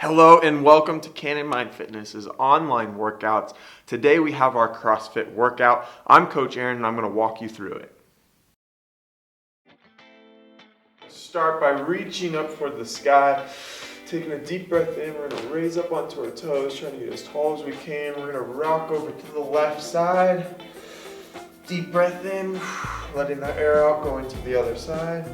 Hello and welcome to Canon Mind Fitness's online workouts. Today we have our CrossFit workout. I'm Coach Aaron and I'm going to walk you through it. Start by reaching up for the sky, taking a deep breath in. We're going to raise up onto our toes, trying to get as tall as we can. We're going to rock over to the left side. Deep breath in, letting the air out, going to the other side.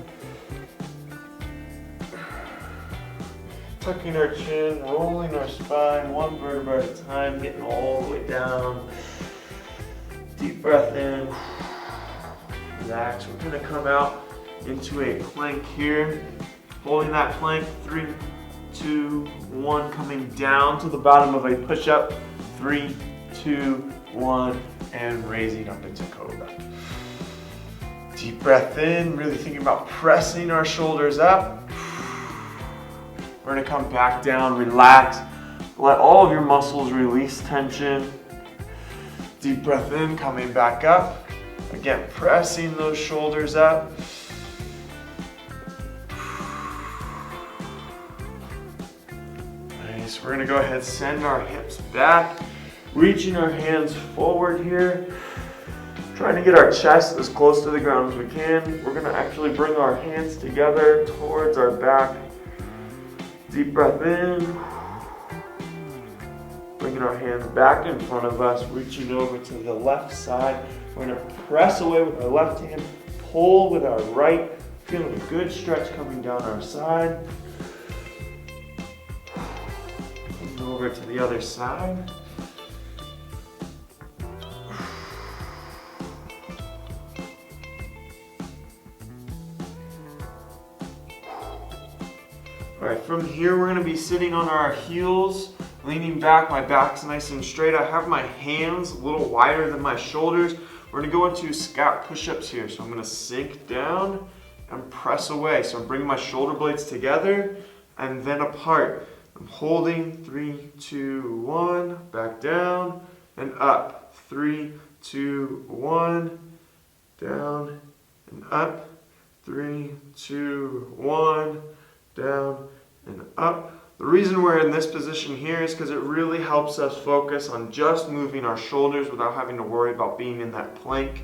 Tucking our chin, rolling our spine, one vertebra at a time, getting all the way down. Deep breath in, relax. We're gonna come out into a plank here. Holding that plank, 3, 2, 1, coming down to the bottom of a push-up. 3, 2, 1, and raising up into cobra. Deep breath in, really thinking about pressing our shoulders up. We're gonna come back down, relax. Let all of your muscles release tension. Deep breath in, coming back up. Again, pressing those shoulders up. Nice, we're gonna go ahead and send our hips back. Reaching our hands forward here. Trying to get our chest as close to the ground as we can. We're gonna actually bring our hands together towards our back. Deep breath in, bringing our hands back in front of us, reaching over to the left side. We're going to press away with our left hand, pull with our right, feeling a good stretch coming down our side. Coming over to the other side. All right, from here we're gonna be sitting on our heels, leaning back, my back's nice and straight. I have my hands a little wider than my shoulders. We're gonna go into squat push-ups here. So I'm gonna sink down and press away. So I'm bringing my shoulder blades together and then apart. I'm holding, 3, 2, 1, back down and up. 3, 2, 1, down and up. 3, 2, 1, down and up. The reason we're in this position here is because it really helps us focus on just moving our shoulders without having to worry about being in that plank.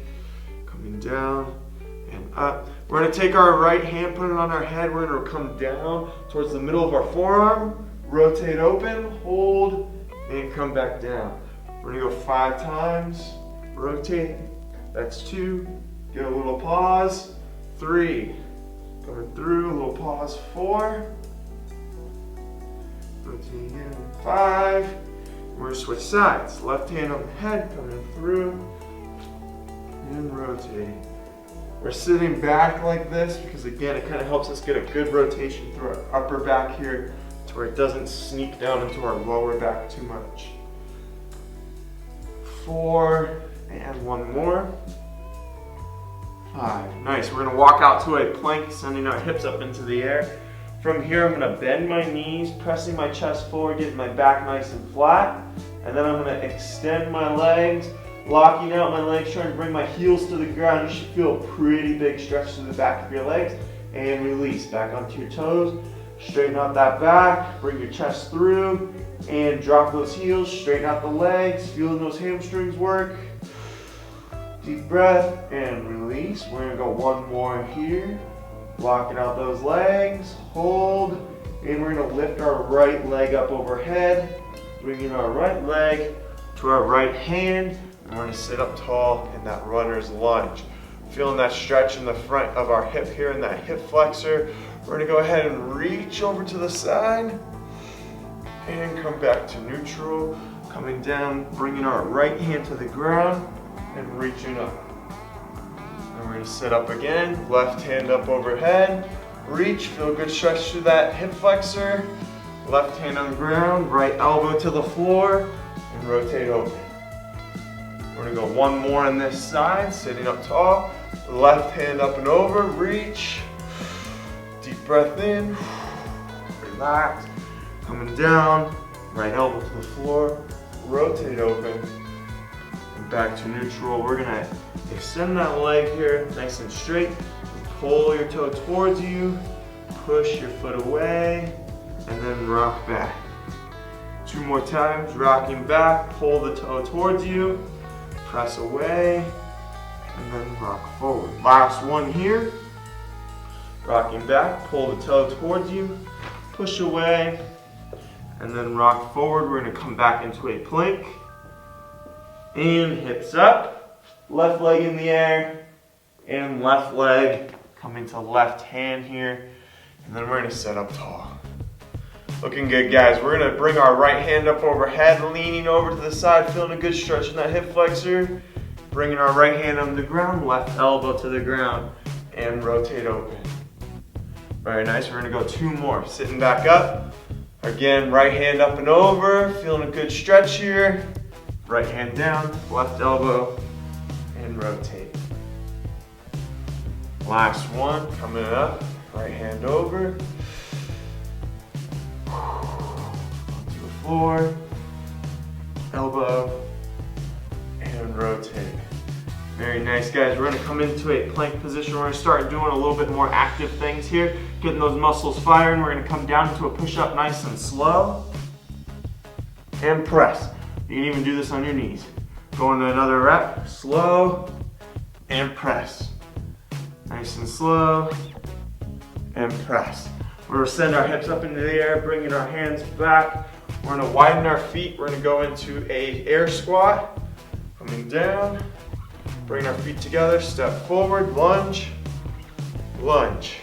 Coming down and up. We're going to take our right hand, put it on our head. We're going to come down towards the middle of our forearm, rotate open, hold, and come back down. We're going to go 5 times, rotate. That's 2. Get a little pause. 3. Coming through, a little pause, 4. Rotating in, 5. We're going to switch sides. Left hand on the head, coming through, and rotating. We're sitting back like this because again, it kind of helps us get a good rotation through our upper back here to where it doesn't sneak down into our lower back too much. 4, and 1 more. 5. Nice. We're going to walk out to a plank, sending our hips up into the air. From here, I'm going to bend my knees, pressing my chest forward, getting my back nice and flat. And then I'm going to extend my legs, locking out my legs, trying to bring my heels to the ground. You should feel a pretty big stretch to the back of your legs. And release. Back onto your toes. Straighten out that back. Bring your chest through. And drop those heels. Straighten out the legs. Feeling those hamstrings work. Deep breath and release. We're going to go 1 more here. Blocking out those legs. Hold. And we're going to lift our right leg up overhead. Bringing our right leg to our right hand. And we're going to sit up tall in that runner's lunge. Feeling that stretch in the front of our hip here in that hip flexor. We're going to go ahead and reach over to the side. And come back to neutral. Coming down, bringing our right hand to the ground. And reaching up. And we're going to sit up again, left hand up overhead, reach, feel a good stretch through that hip flexor, left hand on ground, right elbow to the floor, and rotate open. We're going to go 1 more on this side, sitting up tall, left hand up and over, reach, deep breath in, relax, coming down, right elbow to the floor, rotate open. Back to neutral. We're gonna extend that leg here nice and straight. Pull your toe towards you, push your foot away, and then rock back. 2 more times, rocking back, pull the toe towards you, press away, and then rock forward. Last one here. Rocking back, pull the toe towards you, push away, and then rock forward. We're gonna come back into a plank. And hips up, left leg in the air, and left leg coming to left hand here. And then we're gonna set up tall. Looking good, guys. We're gonna bring our right hand up overhead, leaning over to the side, feeling a good stretch in that hip flexor. Bringing our right hand on the ground, left elbow to the ground, and rotate open. Very nice. We're gonna go 2 more. Sitting back up. Again, right hand up and over, feeling a good stretch here. Right hand down, left elbow, and rotate. Last one, coming up, right hand over. Onto the floor, elbow, and rotate. Very nice, guys. We're gonna come into a plank position. We're gonna start doing a little bit more active things here, getting those muscles firing. We're gonna come down into a push-up nice and slow, and press. You can even do this on your knees. Go into another rep, slow, and press. Nice and slow, and press. We're gonna send our hips up into the air, bringing our hands back. We're gonna widen our feet. We're gonna go into a air squat. Coming down, bring our feet together, step forward, lunge, lunge.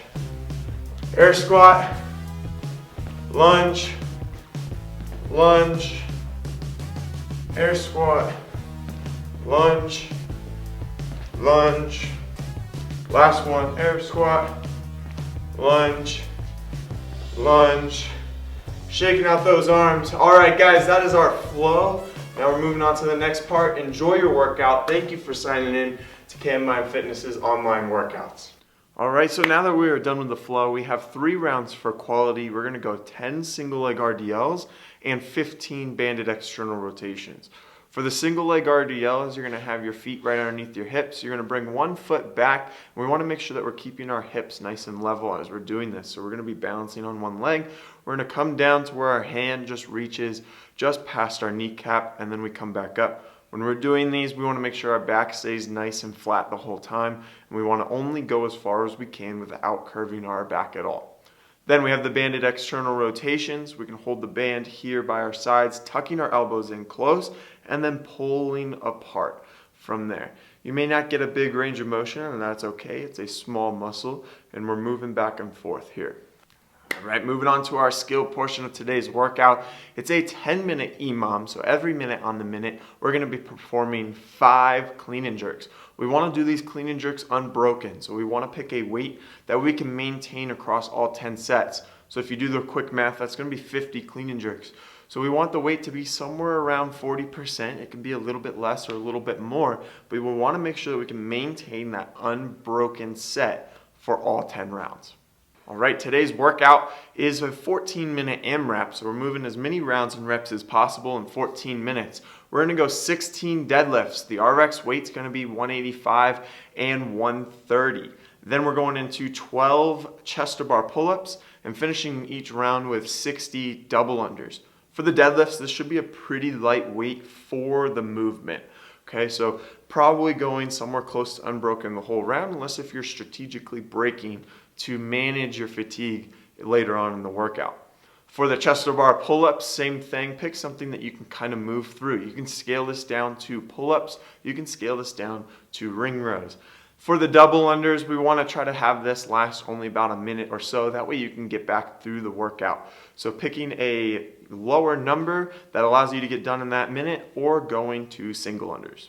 Air squat, lunge, lunge. Air squat, lunge, lunge. Last one, air squat, lunge, lunge. Shaking out those arms. All right, guys, that is our flow. Now we're moving on to the next part. Enjoy your workout. Thank you for signing in to KM Fitness's online workouts. All right, so now that we are done with the flow, we have 3 rounds for quality. We're gonna go 10 single leg RDLs and 15 banded external rotations. For the single leg RDLs, you're gonna have your feet right underneath your hips. You're gonna bring 1 foot back. And we wanna make sure that we're keeping our hips nice and level as we're doing this. So we're gonna be balancing on 1 leg. We're gonna come down to where our hand just reaches just past our kneecap, and then we come back up. When we're doing these, we wanna make sure our back stays nice and flat the whole time. And we wanna only go as far as we can without curving our back at all. Then we have the banded external rotations. We can hold the band here by our sides, tucking our elbows in close, and then pulling apart from there. You may not get a big range of motion, and that's okay. It's a small muscle, and we're moving back and forth here. All right, moving on to our skill portion of today's workout. It's a 10-minute EMOM, so every minute on the minute, we're gonna be performing 5 clean and jerks. We wanna do these clean and jerks unbroken, so we wanna pick a weight that we can maintain across all 10 sets. So if you do the quick math, that's gonna be 50 clean and jerks. So we want the weight to be somewhere around 40%. It can be a little bit less or a little bit more, but we wanna make sure that we can maintain that unbroken set for all 10 rounds. All right, today's workout is a 14-minute AMRAP, so we're moving as many rounds and reps as possible in 14 minutes. We're gonna go 16 deadlifts. The RX weight's gonna be 185 and 130. Then we're going into 12 chest to bar pull-ups and finishing each round with 60 double unders. For the deadlifts, this should be a pretty light weight for the movement. Okay, so probably going somewhere close to unbroken the whole round, unless if you're strategically breaking to manage your fatigue later on in the workout. For the chest to bar pull-ups, same thing. Pick something that you can kind of move through. You can scale this down to pull-ups. You can scale this down to ring rows. For the double unders, we want to try to have this last only about a minute or so. That way you can get back through the workout. So picking a lower number that allows you to get done in that minute, or going to single unders.